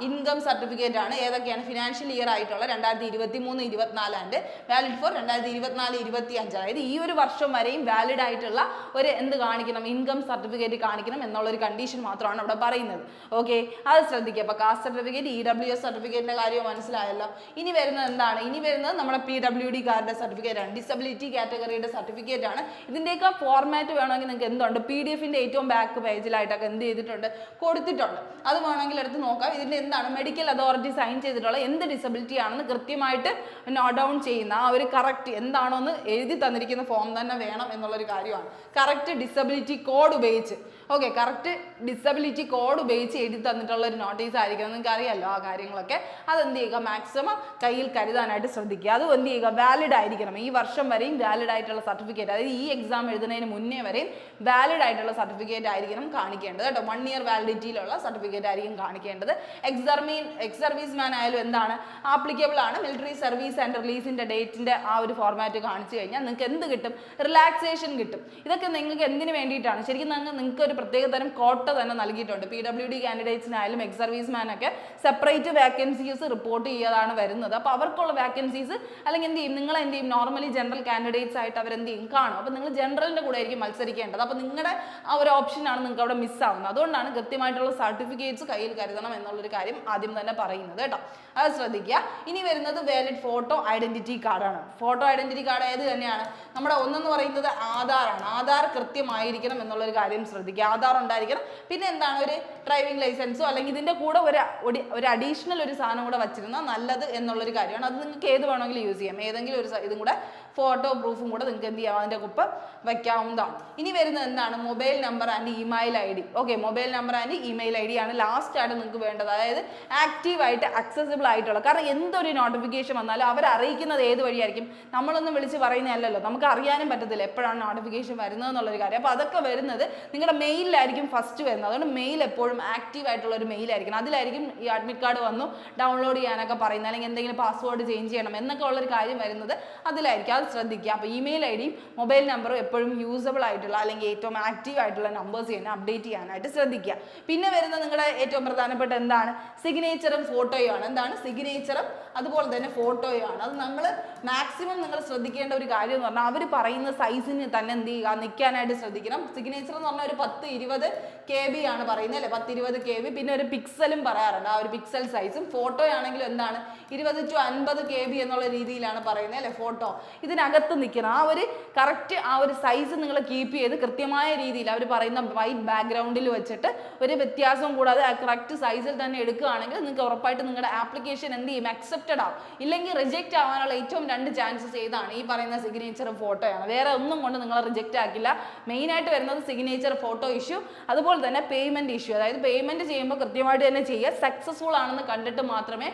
ഇൻകം സർട്ടിഫിക്കറ്റ് ആണ്. ഏതൊക്കെയാണ്? ഫിനാൻഷ്യൽ ഇയർ ആയിട്ടുള്ള 2023-24 ആൻഡ് വാലിഡ് ഫോർ 2024-25. അതായത് ഈ ഒരു വർഷം വരെയും വാലിഡ് ആയിട്ടുള്ള ഒരു എന്ത് കാണിക്കണം? ഇൻകം സർട്ടിഫിക്കറ്റ് കാണിക്കണം എന്നുള്ളൊരു കണ്ടീഷൻ മാത്രമാണ് അവിടെ പറയുന്നത്. ഓക്കെ, അത് ശ്രദ്ധിക്കുക. അപ്പോൾ കാസ്റ്റ് സർട്ടിഫിക്കറ്റ്, EWS സർട്ടിഫിക്കറ്റിന്റെ കാര്യം മനസ്സിലായല്ലോ. ഇനി വരുന്നത് എന്താണ്? ഇനി വരുന്നത് നമ്മുടെ PWD കാർഡിന്റെ സർട്ടിഫിക്കറ്റ് ആണ്. ഡിസബിലിറ്റി കാറ്റഗറിയുടെ സർട്ടിഫിക്കറ്റ് ആണ്. ഇതിന്റെയൊക്കെ ഫോർമാറ്റ് വേണമെങ്കിൽ നിങ്ങൾക്ക് എന്തുണ്ട്? PDF-ന്റെ ഏറ്റവും ബാക്ക് പേജിലായിട്ടൊക്കെ എന്ത് ചെയ്തിട്ടുണ്ട്? കൊടുത്തിട്ടുണ്ട്. അത് വേണമെങ്കിൽ എടുത്ത് നോക്കാം. ഇതിന്റെ എന്താണ്? മെഡിക്കൽ അതോറിറ്റി സൈൻ ചെയ്തിട്ടുള്ള എന്ത് ഡിസബിലിറ്റി ആണെന്ന് കൃത്യമായിട്ട് നോട്ട് ഡൗൺ ചെയ്യുന്ന ആ ഒരു കറക്റ്റ് എന്താണോ എന്ന് എഴുതി തന്നിരിക്കുന്ന ഫോം തന്നെ വേണം എന്നുള്ളൊരു കാര്യമാണ്. കറക്റ്റ് ഡിസബിലിറ്റി കോഡ് ഉപയോഗിച്ച്, ഓക്കെ, കറക്റ്റ് ഡിസബിലിറ്റി കോഡ് ഉപയോഗിച്ച് എഴുതി തന്നിട്ടുള്ള ഒരു നോട്ടീസ് ആയിരിക്കണം. നിങ്ങൾക്ക് അറിയാമല്ലോ ആ കാര്യങ്ങളൊക്കെ. അതെന്ത് ചെയ്യുക? മാക്സിമം കയ്യിൽ കരുതാനായിട്ട് ശ്രദ്ധിക്കുക. അത് എന്ത് ചെയ്യുക? വാലിഡ് ആയിരിക്കണം. ഈ വർഷം വരെയും വാലിഡ് ആയിട്ടുള്ള സർട്ടിഫിക്കറ്റ്, അതായത് ഈ എക്സാം എഴുതുന്നതിന് മുന്നേ വരെയും വാലിഡ് ആയിട്ടുള്ള സർട്ടിഫിക്കറ്റ് ആയിരിക്കണം കാണിക്കേണ്ടത് കേട്ടോ. 1 ഇയർ വാലിഡിറ്റിയിലുള്ള സർട്ടിഫിക്കറ്റ് ആയിരിക്കും കാണിക്കേണ്ടത്. എക്സ് സർവീസ് മാൻ ആയാലും എന്താണ്? ആപ്ലിക്കബിൾ ആണ്. മിലിറ്ററി സർവീസ് ആൻഡ് റിലീസിന്റെ ഡേറ്റിന്റെ ആ ഒരു ഫോർമാറ്റ് കാണിച്ചു കഴിഞ്ഞാൽ നിങ്ങൾക്ക് എന്ത് കിട്ടും? റിലാക്സേഷൻ കിട്ടും. ഇതൊക്കെ നിങ്ങൾക്ക് എന്തിനു വേണ്ടിയിട്ടാണ്? ശരിക്കും നിങ്ങൾക്ക് ഒരു ഒരു പ്രത്യേക തരം കോട്ട തന്നെ നൽകിയിട്ടുണ്ട്. PWD കാൻഡിഡേറ്റ്സിനായാലും എക്സ് സർവീസ്മാനൊക്കെ സെപ്പറേറ്റ് വാക്കൻസീസ് റിപ്പോർട്ട് ചെയ്താണ് വരുന്നത്. അപ്പോൾ അവർക്കുള്ള വാക്കൻസീസ് അല്ലെങ്കിൽ എന്ത് ചെയ്യും, നിങ്ങൾ എന്ത് ചെയ്യും, നോർമലി ജനറൽ കാൻഡിഡേറ്റ്സ് ആയിട്ട് അവരെന്ത് ചെയ്യും കാണും. അപ്പോൾ നിങ്ങൾ ജനറലിൻ്റെ കൂടെ ആയിരിക്കും മത്സരിക്കേണ്ടത്. അപ്പോൾ നിങ്ങളുടെ ആ ഒരു ഓപ്ഷനാണ് നിങ്ങൾക്ക് അവിടെ മിസ്സാവുന്നത്. അതുകൊണ്ടാണ് കൃത്യമായിട്ടുള്ള സർട്ടിഫിക്കറ്റ്സ് കയ്യിൽ കരുതണം എന്നുള്ളൊരു കാര്യം ആദ്യം തന്നെ പറയുന്നത് കേട്ടോ. അത് ശ്രദ്ധിക്കുക. ഇനി വരുന്നത് വാലിഡ് ഫോട്ടോ ഐഡന്റിറ്റി കാർഡാണ്. ഫോട്ടോ ഐഡന്റിറ്റി കാർഡ് ഏത് തന്നെയാണ്, നമ്മുടെ ഒന്നെന്ന് പറയുന്നത് ആധാറാണ്. ആധാർ കൃത്യമായിരിക്കണം എന്നുള്ളൊരു കാര്യം ശ്രദ്ധിക്കുക. ആധാർ ഉണ്ടായിരിക്കണം. പിന്നെ എന്താണ്, ഒരു ഡ്രൈവിംഗ് ലൈസൻസോ അല്ലെങ്കിൽ ഇതിൻ്റെ കൂടെ ഒരു അഡീഷണൽ ഒരു സാധനം കൂടെ വച്ചിരുന്നാൽ നല്ലത് എന്നുള്ളൊരു കാര്യമാണ്. അത് നിങ്ങൾക്ക് ഏത് വേണമെങ്കിലും യൂസ് ചെയ്യാം. ഏതെങ്കിലും ഒരു ഇതും കൂടെ ഫോട്ടോ പ്രൂഫും കൂടെ നിങ്ങൾക്ക് എന്ത് ചെയ്യാം, അതിൻ്റെ ഒപ്പം വയ്ക്കാവുന്നതാണ്. ഇനി വരുന്നത് എന്താണ്, mobile number and email ID. Okay, mobile number and email ID ആണ് ലാസ്റ്റ് ആയിട്ട് നിങ്ങൾക്ക് വേണ്ടത്. അതായത് ആക്റ്റീവായിട്ട് അക്സസിബിൾ ആയിട്ടുള്ള, കാരണം എന്തൊരു നോട്ടിഫിക്കേഷൻ വന്നാലും അവർ അറിയിക്കുന്നത് ഏത് വഴിയായിരിക്കും, നമ്മളൊന്നും വിളിച്ച് പറയുന്നതല്ലല്ലോ, നമുക്ക് അറിയാനും പറ്റത്തില്ല എപ്പോഴാണ് നോട്ടിഫിക്കേഷൻ വരുന്നത് എന്നുള്ളൊരു കാര്യം. അപ്പോൾ അതൊക്കെ വരുന്നത് നിങ്ങളുടെ മെയിലിലായിരിക്കും ഫസ്റ്റ് വരുന്നത്. അതുകൊണ്ട് മെയിൽ എപ്പോഴും ആക്റ്റീവ് ആയിട്ടുള്ള ഒരു മെയിലായിരിക്കണം. അതിലായിരിക്കും ഈ അഡ്മിറ്റ് കാർഡ് വന്നു ഡൗൺലോഡ് ചെയ്യാനൊക്കെ പറയുന്നത്, അല്ലെങ്കിൽ എന്തെങ്കിലും പാസ്വേഡ് ചേഞ്ച് ചെയ്യണം എന്നൊക്കെ ഉള്ളൊരു കാര്യം വരുന്നത് അതിലായിരിക്കും. അത് ശ്രദ്ധിക്കുക. അപ്പോൾ ഇമെയിൽ IDയും മൊബൈൽ നമ്പറും എപ്പോഴും യൂസബിൾ ആയിട്ടുള്ള അല്ലെങ്കിൽ ഏറ്റവും ആക്റ്റീവ് ആയിട്ടുള്ള നമ്പേഴ്സ് തന്നെ അപ്ഡേറ്റ് ചെയ്യാനായിട്ട് ശ്രദ്ധിക്കുക. പിന്നെ വരുന്നത് നിങ്ങളുടെ ഏറ്റവും പ്രധാനപ്പെട്ട എന്താണ്, സിഗ്നേച്ചറും ഫോട്ടോയുമാണ്. എന്താണ്, സിഗ്നേച്ചറും അതുപോലെ തന്നെ ഫോട്ടോയുമാണ്. അത് നമ്മൾ മാക്സിമം നിങ്ങൾ ശ്രദ്ധിക്കേണ്ട ഒരു കാര്യം എന്ന് പറഞ്ഞാൽ അവർ പറയുന്ന സൈസിന് തന്നെ എന്ത് ചെയ്യുക, നിൽക്കാനായിട്ട് ശ്രദ്ധിക്കണം. സിഗ്നേച്ചർ എന്ന് പറഞ്ഞാൽ ഒരു 10-20 KB ആണ് പറയുന്നത് അല്ലേ, 10-20 KB. പിന്നെ ഒരു പിക്സലും പറയാറുണ്ട്, ആ ഒരു പിക്സൽ സൈസും. ഫോട്ടോ ആണെങ്കിലും എന്താണ് 20 to 50 KB എന്നുള്ള രീതിയിലാണ് പറയുന്നത് അല്ലേ ഫോട്ടോ. ഇതിനകത്ത് നിൽക്കണം ആ ഒരു കറക്റ്റ് ആ ഒരു സൈസ് നിങ്ങൾ കീപ്പ് ചെയ്ത് കൃത്യമായ രീതിയിൽ അവർ പറയുന്ന വൈറ്റ് ബാക്ക്ഗ്രൗണ്ടിൽ വെച്ചിട്ട് ഒരു വ്യത്യാസവും കൂടാതെ ആ കറക്റ്റ് സൈസിൽ തന്നെ എടുക്കുകയാണെങ്കിൽ നിങ്ങൾക്ക് ഉറപ്പായിട്ട് നിങ്ങളുടെ ആപ്ലിക്കേഷൻ എന്ത് ചെയ്യും, അക്സെപ്റ്റഡ് ആവും. ഇല്ലെങ്കിൽ റിജക്റ്റ് ആവാനുള്ള ഏറ്റവും 2 ചാൻസസ് ഏതാണ്, ഈ പറയുന്ന സിഗ്നേച്ചർ ഫോട്ടോയാണ്. വേറെ ഒന്നും കൊണ്ട് നിങ്ങൾ റിജക്റ്റ് ആക്കില്ല. മെയിനായിട്ട് വരുന്നത് സിഗ്നേച്ചർ ഫോട്ടോ ഇഷ്യൂ, അതുപോലെ തന്നെ പേയ്മെന്റ് ഇഷ്യൂ. അതായത് പേയ്മെന്റ് ചെയ്യുമ്പോൾ കൃത്യമായിട്ട് തന്നെ ചെയ്യുക. സക്സസ്ഫുൾ ആണെന്ന് കണ്ടിട്ട് മാത്രമേ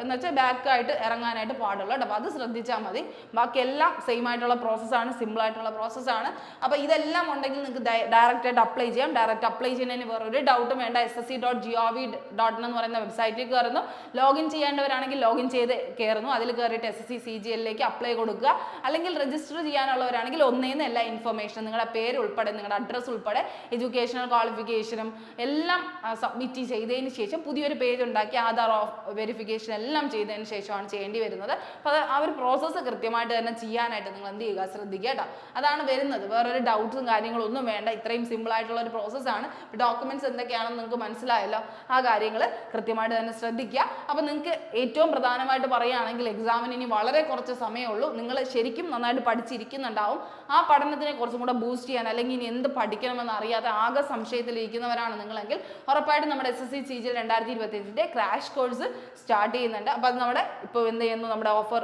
എന്ന് വെച്ചാൽ ബാക്കായിട്ട് ഇറങ്ങാനായിട്ട് പാടുള്ളൂ കേട്ടോ. അപ്പോൾ അത് ശ്രദ്ധിച്ചാൽ മതി. ബാക്കി എല്ലാം സെയിം ആയിട്ടുള്ള പ്രോസസ്സാണ്, സിമ്പിൾ ആയിട്ടുള്ള പ്രോസസ്സാണ്. അപ്പോൾ ഇതെല്ലാം ഉണ്ടെങ്കിൽ നിങ്ങൾക്ക് ഡയറക്റ്റ് ആയിട്ട് അപ്ലൈ ചെയ്യാം. ഡയറക്റ്റ് അപ്ലൈ ചെയ്യുന്നതിന് വേറൊരു ഡൗട്ടും വേണ്ട. ssc.gov.in എന്ന് പറയുന്ന വെബ്സൈറ്റിൽ കയറുന്നു. ലോഗിൻ ചെയ്യേണ്ടവരാണെങ്കിൽ ലോഗിൻ ചെയ്ത് കയറുന്നു. അതിൽ കയറിയിട്ട് SSC CGLലേക്ക് അപ്ലൈ കൊടുക്കുക. അല്ലെങ്കിൽ രജിസ്റ്റർ ചെയ്യാനുള്ളവരാണെങ്കിൽ ഒന്നേന്ന് എല്ലാ ഇൻഫർമേഷനും, നിങ്ങളുടെ പേര് ഉൾപ്പെടെ നിങ്ങളുടെ അഡ്രസ്സ് ഉൾപ്പെടെ എഡ്യൂക്കേഷണൽ ക്വാളിഫിക്കേഷനും എല്ലാം സബ്മിറ്റ് ചെയ്തതിന് ശേഷം പുതിയൊരു പേജ് ഉണ്ടാക്കി ആധാർ വെരിഫിക്കേഷൻ എല്ലാം ചെയ്തതിന് ശേഷമാണ് ചെയ്യേണ്ടി വരുന്നത്. അപ്പോൾ ആ ഒരു പ്രോസസ്സ് കൃത്യമായിട്ട് തന്നെ ചെയ്യാനായിട്ട് നിങ്ങൾ എന്ത് ചെയ്യുക, ശ്രദ്ധിക്കുക കേട്ടോ. അതാണ് വരുന്നത്. വേറൊരു ഡൗട്ട്സും കാര്യങ്ങളും ഒന്നും വേണ്ട. ഇത്രയും സിമ്പിൾ ആയിട്ടുള്ള ഒരു പ്രോസസ്സാണ്. ഡോക്യുമെന്റ്സ് എന്തൊക്കെയാണെന്ന് നിങ്ങൾക്ക് മനസ്സിലായല്ലോ. ആ കാര്യങ്ങൾ കൃത്യമായിട്ട് തന്നെ ശ്രദ്ധിക്കുക. അപ്പോൾ നിങ്ങൾക്ക് ഏറ്റവും പ്രധാനമായിട്ട് പറയുകയാണെങ്കിൽ എക്സാമിന് ഇനി വളരെ കുറച്ച് സമയമുള്ളൂ. നിങ്ങൾ ശരിക്കും നന്നായിട്ട് പഠിച്ചിരിക്കുന്നുണ്ടാവും. ആ പഠനത്തിനെ കുറച്ചും കൂടെ ബൂസ്റ്റ് ചെയ്യാൻ, അല്ലെങ്കിൽ ഇനി എന്ത് പഠിക്കണമെന്ന് അറിയാതെ ആകെ സംശയത്തിലിരിക്കുന്നവരാണ് നിങ്ങളെങ്കിൽ ഉറപ്പായിട്ടും നമ്മുടെ SSC CGL 2025 crash course start ചെയ്യുന്നുണ്ട്. അപ്പോൾ അത് നമ്മുടെ ഇപ്പോൾ എന്ത് ചെയ്യുന്നു, നമ്മുടെ ഓഫർ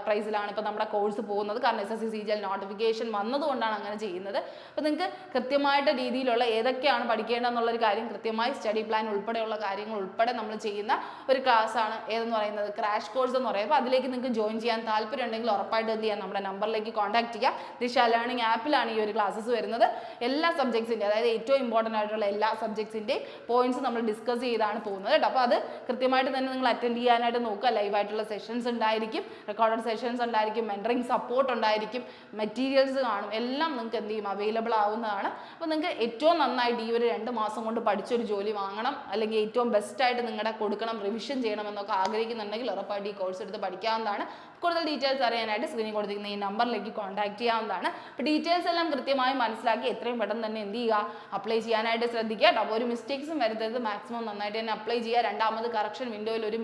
പ്രൈസിലാണ് ഇപ്പോൾ നമ്മുടെ കോഴ്സ് പോകുന്നത്. കാരണം SSC CGL നോട്ടിഫിക്കേഷൻ വന്നതുകൊണ്ടാണ് അങ്ങനെ ചെയ്യുന്നത്. അപ്പോൾ നിങ്ങൾക്ക് കൃത്യമായിട്ട് രീതിയിലുള്ള ഏതൊക്കെയാണ് പഠിക്കേണ്ടതെന്നുള്ളൊരു കാര്യം കൃത്യമായി സ്റ്റഡി പ്ലാൻ ഉൾപ്പെടെയുള്ള കാര്യങ്ങൾ ഉൾപ്പെടെ നമ്മൾ ചെയ്യുന്ന ഒരു ക്ലാസ്സാണ് ഏതെന്ന് പറയുന്നത്, ക്രാഷ് കോഴ്സ് എന്ന് പറയുമ്പോൾ. അതിലേക്ക് നിങ്ങൾക്ക് ജോയിൻ ചെയ്യാൻ താല്പര്യം ഉണ്ടെങ്കിൽ ഉറപ്പായിട്ട് എന്ത് ചെയ്യാം, നമ്മുടെ നമ്പറിലേക്ക് കോൺടാക്ട് ചെയ്യാം. ദിശ ലേണിംഗ് ആപ്പിലാണ് ഈ ഒരു ക്ലാസ്സസ് വരുന്നത്. എല്ലാ സബ്ജക്ട്സിൻ്റെ, അതായത് ഏറ്റവും ഇമ്പോർട്ടൻ്റ് ആയിട്ടുള്ള എല്ലാ സബ്ജക്ട്സിൻ്റെയും പോയിന്റ്സ് നമ്മൾ ഡിസ്കസ് ചെയ്താണ് പോകുന്നത് കേട്ടോ. അപ്പോൾ അത് കൃത്യമായിട്ട് തന്നെ നിങ്ങൾ അറ്റൻഡ് ചെയ്യാനായിട്ട് നോക്കുക. ലൈവായിട്ടുള്ള സെഷൻസ് ഉണ്ടായിരിക്കും, റെക്കോർഡഡ് സെഷൻസ് ഉണ്ടായിരിക്കും, മെൻറ്ററിങ് സപ്പോർട്ട് ഉണ്ടായിരിക്കും, മെറ്റീരിയൽസ് കാണും, എല്ലാം നിങ്ങൾക്ക് എന്ത് ചെയ്യും, അവൈലബിൾ ആവുന്നതാണ്. അപ്പോൾ നിങ്ങൾക്ക് ഏറ്റവും നന്നായിട്ട് ഈ ഒരു 2 മാസം കൊണ്ട് പഠിച്ചൊരു ജോലി വാങ്ങണം, അല്ലെങ്കിൽ ഏറ്റവും ബെസ്റ്റായിട്ട് നിങ്ങളുടെ കൊടുക്കണം, റിവിഷൻ ചെയ്യണം എന്നൊക്കെ ആഗ്രഹിക്കുന്നുണ്ടെങ്കിൽ ഉറപ്പായിട്ട് ഈ കോഴ്സ് എടുത്ത് പഠിക്കാവുന്നതാണ്. കൂടുതൽ ഡീറ്റെയിൽസ് അറിയാനായിട്ട് സ്ക്രീനിൽ കൊടുത്തിരിക്കുന്ന ഈ നമ്പറിലേക്ക് കോൺടാക്ട് ചെയ്യാവുന്നതാണ്. അപ്പോൾ ഡീറ്റെയിൽസ് എല്ലാം കൃത്യമായി മനസ്സിലാക്കി എത്രയും പെട്ടെന്ന് തന്നെ എന്ത് ചെയ്യുക, അപ്ലൈ ചെയ്യാനായിട്ട് ശ്രദ്ധിക്കുക. അപ്പോൾ ഒരു മിസ്റ്റേക്സും വരുത്തരുത്. മാക്സിമം നന്നായിട്ട് തന്നെ അപ്ലൈ ചെയ്യുക. രണ്ടാമത് കറക്ഷൻ വിൻഡോയിൽ ഒരു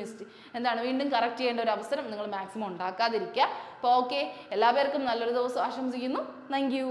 വീണ്ടും കറക്റ്റ് ചെയ്യേണ്ട ഒരു അവസരം നിങ്ങൾ മാക്സിമം ഉണ്ടാക്കാതിരിക്കുക. അപ്പോൾ ഓക്കെ, എല്ലാവർക്കും നല്ലൊരു ദിവസം ആശംസിക്കുന്നു. Thank you.